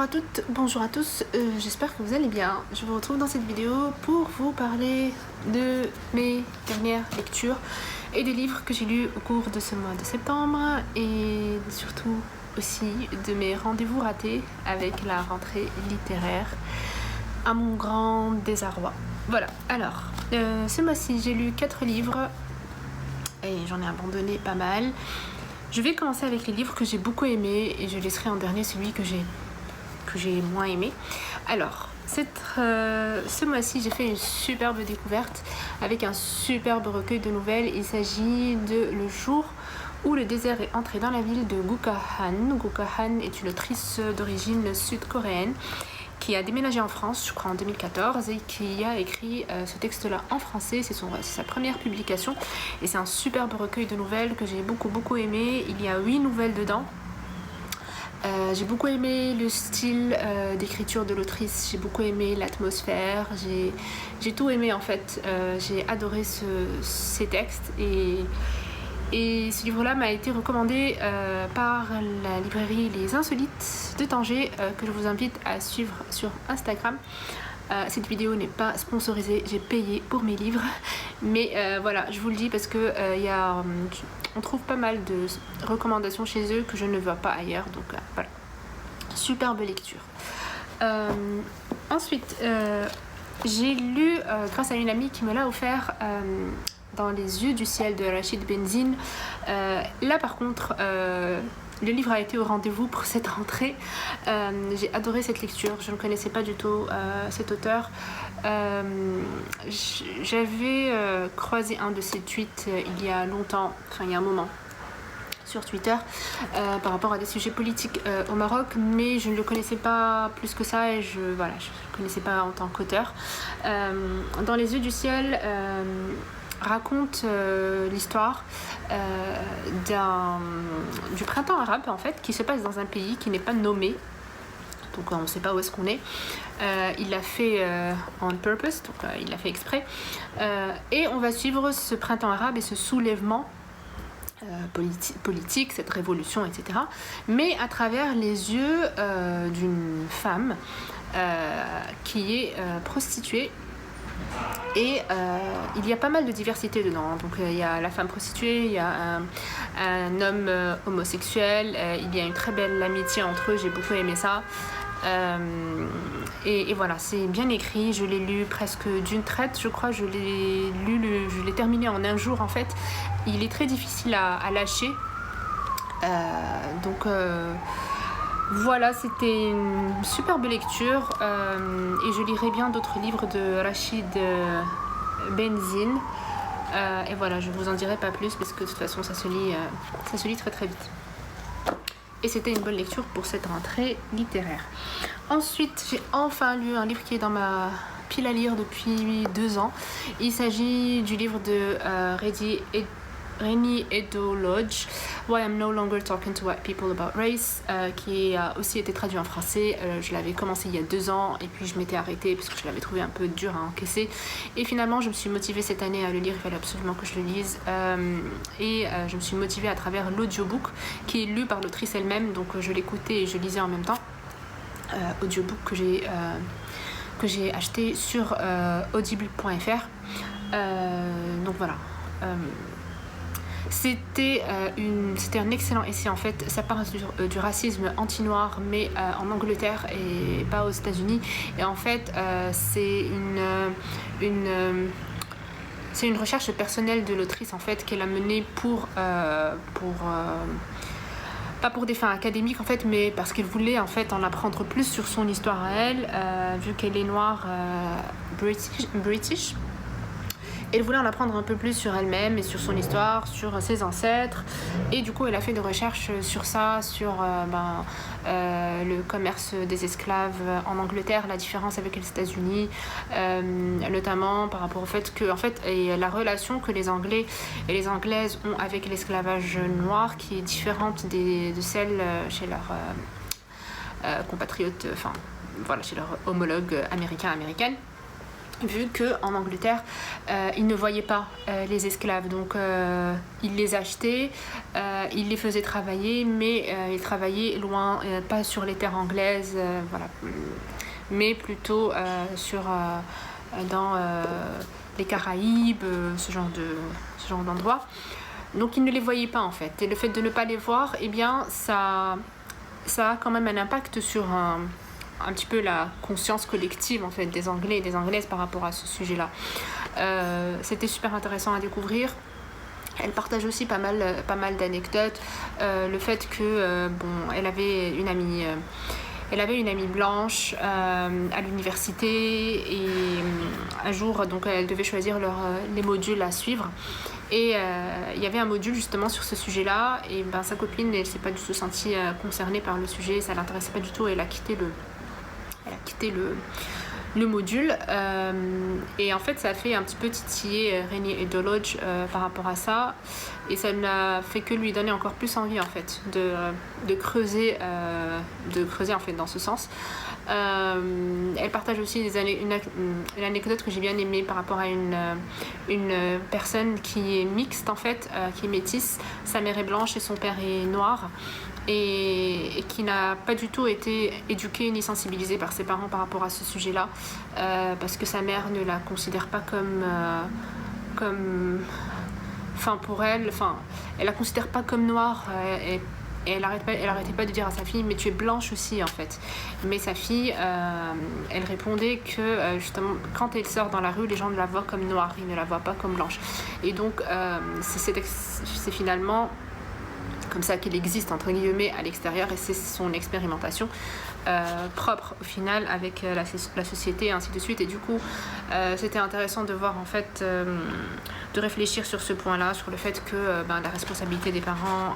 Bonjour à toutes, bonjour à tous, j'espère que vous allez bien. Je vous retrouve dans cette vidéo pour vous parler de mes dernières lectures et des livres que j'ai lus au cours de ce mois de septembre et surtout aussi de mes rendez-vous ratés avec la rentrée littéraire à mon grand désarroi. Voilà, alors ce mois-ci j'ai lu 4 livres et j'en ai abandonné pas mal. Je vais commencer avec les livres que j'ai beaucoup aimés et je laisserai en dernier celui que j'ai moins aimé. Alors, ce mois-ci, j'ai fait une superbe découverte avec un superbe recueil de nouvelles. Il s'agit de Le jour où le désert est entré dans la ville de Goo Kha-han. Goo Kha-han est une autrice d'origine sud-coréenne qui a déménagé en France, je crois en 2014, et qui a écrit ce texte-là en français. C'est sa première publication et c'est un superbe recueil de nouvelles que j'ai beaucoup aimé. Il y a 8 nouvelles dedans. J'ai beaucoup aimé le style d'écriture de l'autrice, j'ai beaucoup aimé l'atmosphère, j'ai tout aimé en fait. J'ai adoré ces textes et ce livre-là m'a été recommandé par la librairie Les Insolites de Tanger, que je vous invite à suivre sur Instagram. Cette vidéo n'est pas sponsorisée, j'ai payé pour mes livres, mais voilà, je vous le dis parce que on trouve pas mal de recommandations chez eux que je ne vois pas ailleurs, donc voilà, superbe lecture. Ensuite, j'ai lu grâce à une amie qui me l'a offert, Dans les yeux du ciel de Rachid Benzine. Là par contre, le livre a été au rendez-vous pour cette rentrée. J'ai adoré cette lecture, je ne connaissais pas du tout cet auteur. J'avais croisé un de ses tweets il y a longtemps, enfin il y a un moment, sur Twitter, par rapport à des sujets politiques au Maroc, mais je ne le connaissais pas plus que ça et je ne le connaissais pas en tant qu'auteur. Dans les yeux du ciel raconte l'histoire du printemps arabe en fait, qui se passe dans un pays qui n'est pas nommé, donc on ne sait pas où est-ce qu'on est. Il l'a fait on purpose, donc il l'a fait exprès, et on va suivre ce printemps arabe et ce soulèvement politique, cette révolution, etc., mais à travers les yeux d'une femme qui est prostituée. Et il y a pas mal de diversité dedans. Donc il y a la femme prostituée, il y a un homme homosexuel, il y a une très belle amitié entre eux, j'ai beaucoup aimé ça. Et voilà, c'est bien écrit, je l'ai lu presque d'une traite, je crois, je l'ai terminé en un jour en fait. Il est très difficile à lâcher. Voilà, c'était une superbe lecture et je lirai bien d'autres livres de Rachid Benzine. Et voilà, je vous en dirai pas plus parce que de toute façon ça se lit très vite. Et c'était une bonne lecture pour cette rentrée littéraire. Ensuite, j'ai enfin lu un livre qui est dans ma pile à lire depuis 2 ans. Il s'agit du livre de Reni Eddo-Lodge, Why I'm No Longer Talking to White People About Race, qui a aussi été traduit en français. Je l'avais commencé il y a 2 ans et puis je m'étais arrêtée parce que je l'avais trouvé un peu dur à encaisser. Et finalement, je me suis motivée cette année à le lire, il fallait absolument que je le lise. Je me suis motivée à travers l'audiobook qui est lu par l'autrice elle-même, donc je l'écoutais et je lisais en même temps. Audiobook que j'ai acheté sur audible.fr. Donc voilà. C'était un excellent essai en fait. Ça parle du racisme anti-noir mais en Angleterre et pas aux États-Unis. Et en fait c'est une recherche personnelle de l'autrice en fait qu'elle a menée pas pour des fins académiques en fait, mais parce qu'elle voulait en fait en apprendre plus sur son histoire à elle, vu qu'elle est noire british. Elle voulait en apprendre un peu plus sur elle-même et sur son histoire, sur ses ancêtres. Et du coup, elle a fait des recherches sur ça, sur le commerce des esclaves en Angleterre, la différence avec les États-Unis, notamment par rapport au fait que, en fait, et la relation que les Anglais et les Anglaises ont avec l'esclavage noir, qui est différente de celle chez leurs compatriotes, chez leurs homologues américaines. vu qu'en Angleterre, ils ne voyaient pas les esclaves. Donc, ils les achetaient, ils les faisaient travailler, mais ils travaillaient loin, pas sur les terres anglaises, voilà, mais plutôt dans les Caraïbes, ce genre d'endroit. Donc, ils ne les voyaient pas, en fait. Et le fait de ne pas les voir, eh bien, ça a quand même un impact sur un petit peu la conscience collective en fait des Anglais et des Anglaises par rapport à ce sujet-là. C'était super intéressant à découvrir. Elle partage aussi pas mal d'anecdotes. Le fait que elle avait une amie blanche à l'université et un jour donc elle devait choisir les modules à suivre. Et il y avait un module justement sur ce sujet-là et sa copine ne s'est pas du tout sentie concernée par le sujet, ça l'intéressait pas du tout et elle a quitté le module et en fait ça a fait un petit peu titiller René Eddo-Lodge par rapport à ça et ça n'a fait que lui donner encore plus envie en fait de creuser en fait dans ce sens. Elle partage aussi une anecdote que j'ai bien aimée par rapport à une personne qui est mixte en fait, qui est métisse. Sa mère est blanche et son père est noir et qui n'a pas du tout été éduquée ni sensibilisée par ses parents par rapport à ce sujet-là parce que sa mère ne la considère pas pour elle, elle la considère pas comme noire et elle arrêtait pas de dire à sa fille mais tu es blanche aussi en fait. Mais sa fille elle répondait que justement quand elle sort dans la rue les gens la voient comme noire, ils ne la voient pas comme blanche et donc c'est finalement comme ça qu'il existe entre guillemets à l'extérieur et c'est son expérimentation propre au final avec la société et ainsi de suite et du coup c'était intéressant de voir en fait de réfléchir sur ce point là sur le fait que la responsabilité des parents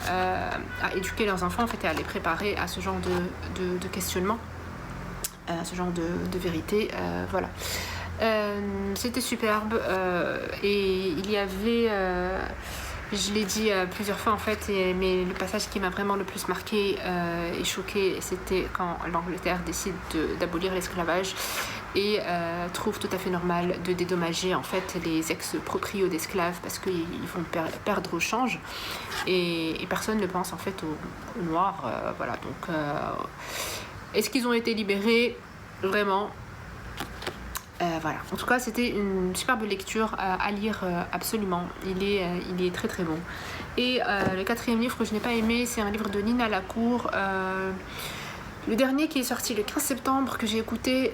à éduquer leurs enfants en fait et à les préparer à ce genre de questionnement à ce genre de vérité voilà. C'était superbe et il y avait je l'ai dit plusieurs fois en fait, mais le passage qui m'a vraiment le plus marqué et choqué, c'était quand l'Angleterre décide d'abolir l'esclavage et trouve tout à fait normal de dédommager en fait les ex-proprios d'esclaves parce qu'ils vont perdre au change et personne ne pense en fait aux Noirs. Voilà, donc est-ce qu'ils ont été libérés vraiment? Voilà. En tout cas, c'était une superbe lecture à lire absolument. Il est très très bon. Et le quatrième livre que je n'ai pas aimé, c'est un livre de Nina Lacour. Le dernier qui est sorti le 15 septembre, que j'ai écouté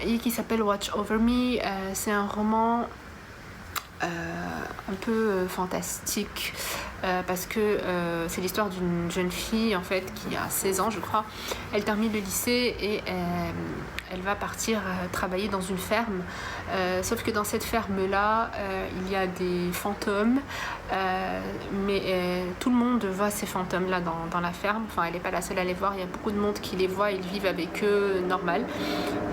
et qui s'appelle Watch Over Me. C'est un roman un peu fantastique parce que c'est l'histoire d'une jeune fille en fait qui a 16 ans je crois. Elle termine le lycée et elle va partir travailler dans une ferme sauf que dans cette ferme là il y a des fantômes mais tout le monde voit ces fantômes là dans la ferme, enfin elle n'est pas la seule à les voir, il y a beaucoup de monde qui les voit, ils vivent avec eux normal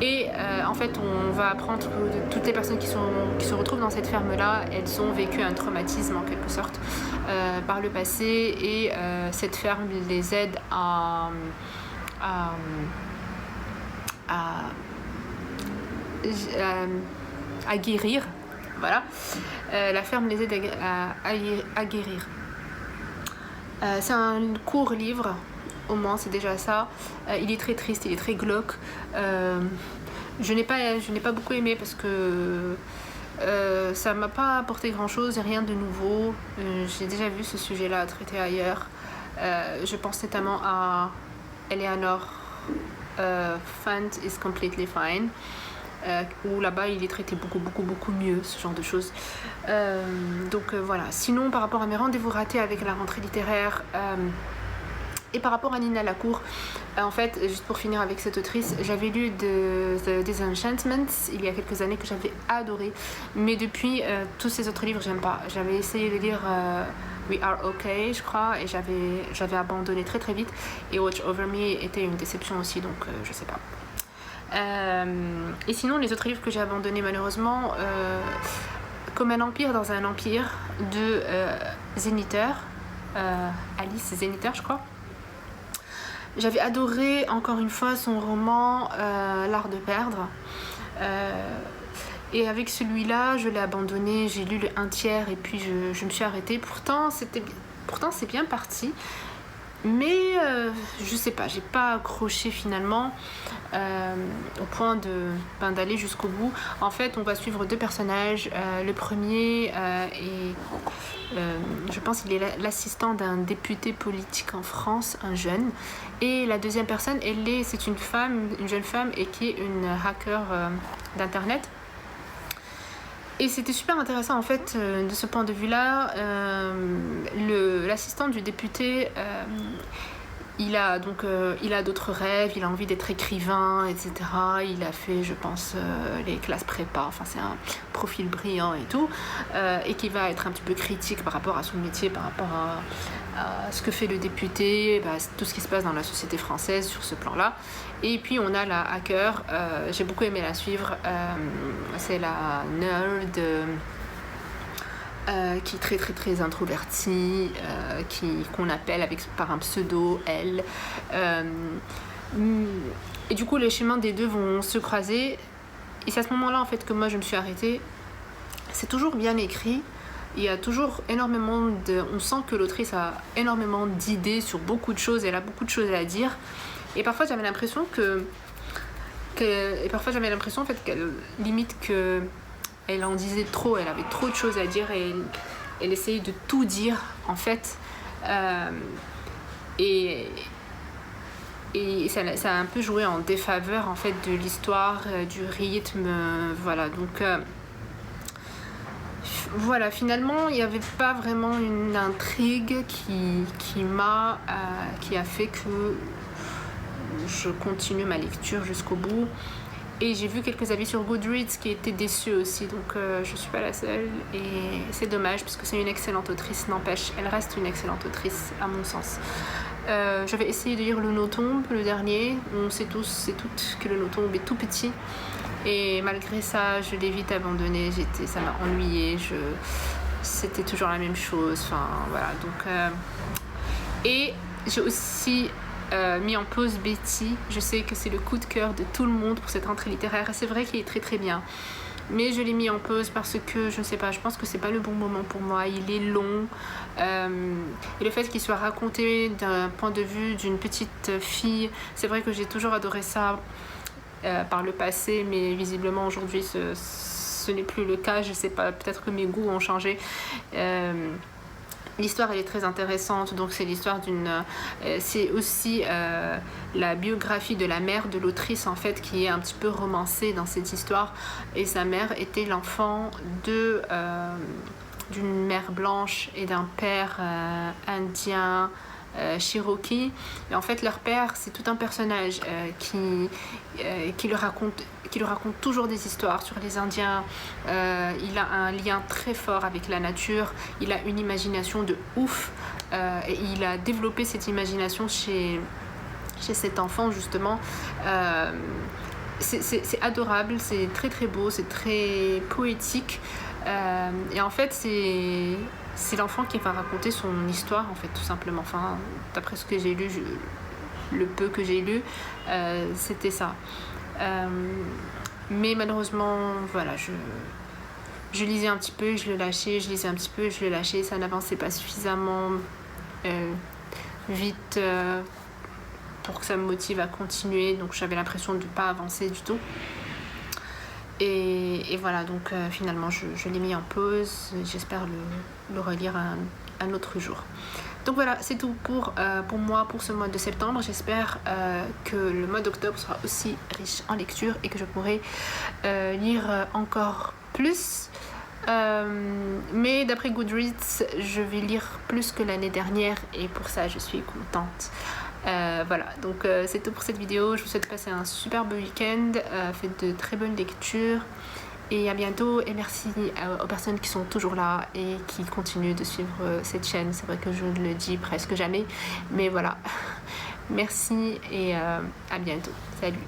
et en fait on va apprendre que toutes les personnes qui se retrouvent dans cette ferme là elles ont vécu un traumatisme en quelque sorte par le passé et cette ferme les aide à guérir. Voilà, la ferme les aide à guérir. C'est un court livre, au moins c'est déjà ça. Il est très triste, il est très glauque. Je n'ai pas beaucoup aimé parce que ça m'a pas apporté grand chose, rien de nouveau. J'ai déjà vu ce sujet là traité ailleurs. Je pense notamment à Eleanor Fund is Completely Fine où là-bas il est traité beaucoup mieux, ce genre de choses. Donc voilà. Sinon par rapport à mes rendez-vous ratés avec la rentrée littéraire et par rapport à Nina Lacour, en fait, juste pour finir avec cette autrice, j'avais lu The Disenchantment il y a quelques années que j'avais adoré, mais depuis tous ces autres livres j'aime pas. J'avais essayé de lire We Are Okay je crois et j'avais abandonné très très vite et Watch Over Me était une déception aussi, donc je sais pas. Et sinon les autres livres que j'ai abandonnés malheureusement, Comme un empire dans un empire de Zeniter, Alice Zeniter je crois. J'avais adoré encore une fois son roman L'art de perdre. Et avec celui-là, je l'ai abandonné, j'ai lu le 1/3 et puis je me suis arrêtée. Pourtant, c'est bien parti. Mais je sais pas, j'ai pas accroché finalement au point d'aller jusqu'au bout. En fait, on va suivre 2 personnages. Le premier je pense qu'il est l'assistant d'un député politique en France, un jeune. Et la deuxième personne, c'est une jeune femme et qui est une hacker d'internet. Et c'était super intéressant en fait de ce point de vue-là. L'assistant du député, il a d'autres rêves, il a envie d'être écrivain, etc. Il a fait, je pense, les classes prépa, enfin c'est un profil brillant et tout, et qui va être un petit peu critique par rapport à son métier, par rapport à ce que fait le député, tout ce qui se passe dans la société française sur ce plan-là. Et puis on a la hacker, j'ai beaucoup aimé la suivre, c'est la nerd qui est très très très introvertie, qu'on appelle par un pseudo elle. Et du coup les chemins des deux vont se croiser. Et c'est à ce moment-là en fait que moi je me suis arrêtée. C'est toujours bien écrit. Il y a toujours énormément on sent que l'autrice a énormément d'idées sur beaucoup de choses, elle a beaucoup de choses à dire. Et parfois j'avais l'impression en fait qu'elle limite elle en disait trop, elle avait trop de choses à dire et elle essayait de tout dire en fait. Et ça a un peu joué en défaveur en fait de l'histoire, du rythme, voilà. Donc voilà, finalement il n'y avait pas vraiment une intrigue qui a fait que je continue ma lecture jusqu'au bout. Et j'ai vu quelques avis sur Goodreads qui étaient déçus aussi, donc je suis pas la seule. Et c'est dommage parce que c'est une excellente autrice, n'empêche, elle reste une excellente autrice à mon sens. J'avais essayé de lire Le Notombe, le dernier. On sait toutes que Le Notombe est tout petit. Et malgré ça, je l'ai vite abandonné, ça m'a ennuyée, c'était toujours la même chose, enfin voilà. Donc, et j'ai aussi mis en pause Betty. Je sais que c'est le coup de cœur de tout le monde pour cette rentrée littéraire et c'est vrai qu'il est très très bien, mais je l'ai mis en pause parce que je ne sais pas, je pense que c'est pas le bon moment pour moi. Il est long et le fait qu'il soit raconté d'un point de vue d'une petite fille, c'est vrai que j'ai toujours adoré ça par le passé, mais visiblement aujourd'hui ce n'est plus le cas. Je sais pas, peut-être que mes goûts ont changé. L'histoire elle est très intéressante, donc c'est l'histoire c'est aussi la biographie de la mère de l'autrice en fait qui est un petit peu romancée dans cette histoire. Et sa mère était l'enfant d'une mère blanche et d'un père indien, Cherokee. Et en fait leur père c'est tout un personnage qui lui raconte toujours des histoires sur les Indiens. Il a un lien très fort avec la nature, il a une imagination de ouf, et il a développé cette imagination chez cet enfant justement. C'est adorable, c'est très très beau, c'est très poétique, et en fait c'est l'enfant qui va raconter son histoire en fait, tout simplement. Enfin, d'après ce que j'ai lu, le peu que j'ai lu, c'était ça. Mais malheureusement, voilà, je lisais un petit peu, je le lâchais, je lisais un petit peu, je le lâchais, ça n'avançait pas suffisamment vite pour que ça me motive à continuer, donc j'avais l'impression de ne pas avancer du tout. Et voilà, donc finalement je l'ai mis en pause, j'espère le relire un autre jour. Donc voilà, c'est tout pour moi pour ce mois de septembre. J'espère que le mois d'octobre sera aussi riche en lecture et que je pourrai lire encore plus. Mais d'après Goodreads, je vais lire plus que l'année dernière et pour ça je suis contente. Voilà, donc c'est tout pour cette vidéo. Je vous souhaite de passer un superbe week-end, faites de très bonnes lectures et à bientôt. Et merci aux personnes qui sont toujours là et qui continuent de suivre cette chaîne. C'est vrai que je ne le dis presque jamais, mais voilà. Merci et à bientôt. Salut.